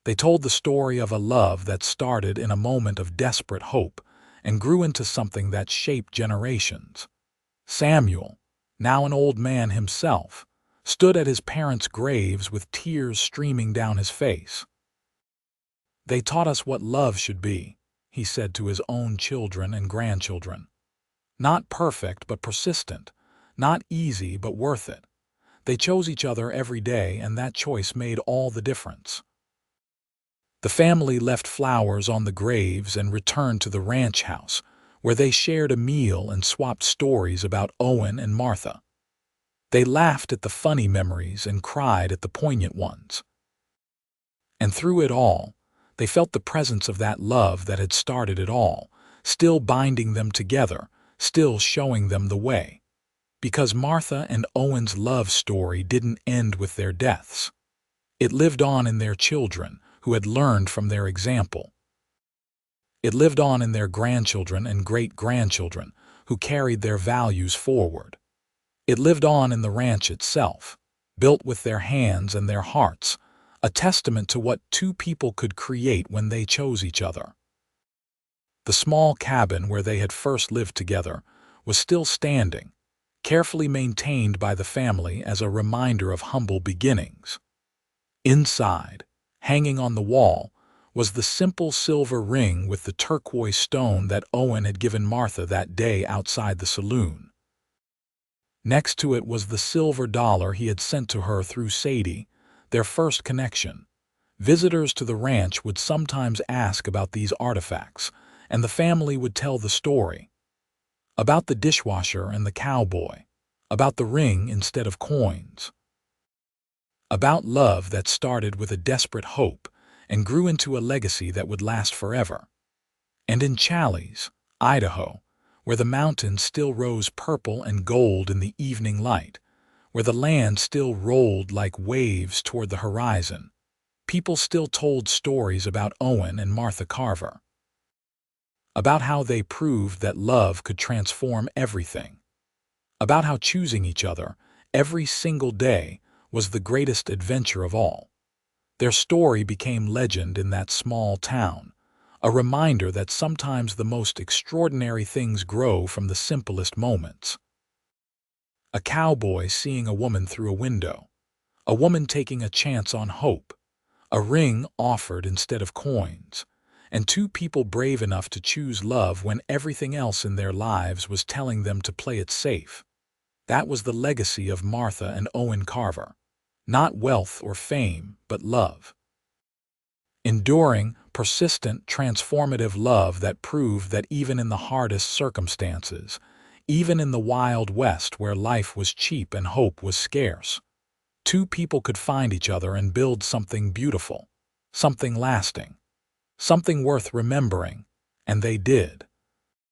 They told the story of a love that started in a moment of desperate hope and grew into something that shaped generations. Samuel, now an old man himself, stood at his parents' graves with tears streaming down his face. "They taught us what love should be," he said to his own children and grandchildren. "Not perfect, but persistent. Not easy, but worth it. They chose each other every day, and that choice made all the difference." The family left flowers on the graves and returned to the ranch house, where they shared a meal and swapped stories about Owen and Martha. They laughed at the funny memories and cried at the poignant ones. And through it all, they felt the presence of that love that had started it all, still binding them together, still showing them the way. Because Martha and Owen's love story didn't end with their deaths. It lived on in their children, who had learned from their example. It lived on in their grandchildren and great-grandchildren, who carried their values forward. It lived on in the ranch itself, built with their hands and their hearts, a testament to what two people could create when they chose each other. The small cabin where they had first lived together was still standing, carefully maintained by the family as a reminder of humble beginnings. Inside, hanging on the wall, was the simple silver ring with the turquoise stone that Owen had given Martha that day outside the saloon. Next to it was the silver dollar he had sent to her through Sadie, their first connection. Visitors to the ranch would sometimes ask about these artifacts, and the family would tell the story. About the dishwasher and the cowboy, about the ring instead of coins. About love that started with a desperate hope and grew into a legacy that would last forever. And in Challis, Idaho, where the mountains still rose purple and gold in the evening light, where the land still rolled like waves toward the horizon, people still told stories about Owen and Martha Carver. About how they proved that love could transform everything. About how choosing each other every single day was the greatest adventure of all. Their story became legend in that small town, a reminder that sometimes the most extraordinary things grow from the simplest moments. A cowboy seeing a woman through a window, a woman taking a chance on hope, a ring offered instead of coins, and two people brave enough to choose love when everything else in their lives was telling them to play it safe. That was the legacy of Martha and Owen Carver. Not wealth or fame, but love. Enduring, persistent, transformative love that proved that even in the hardest circumstances, even in the Wild West where life was cheap and hope was scarce, two people could find each other and build something beautiful, something lasting, something worth remembering, and they did.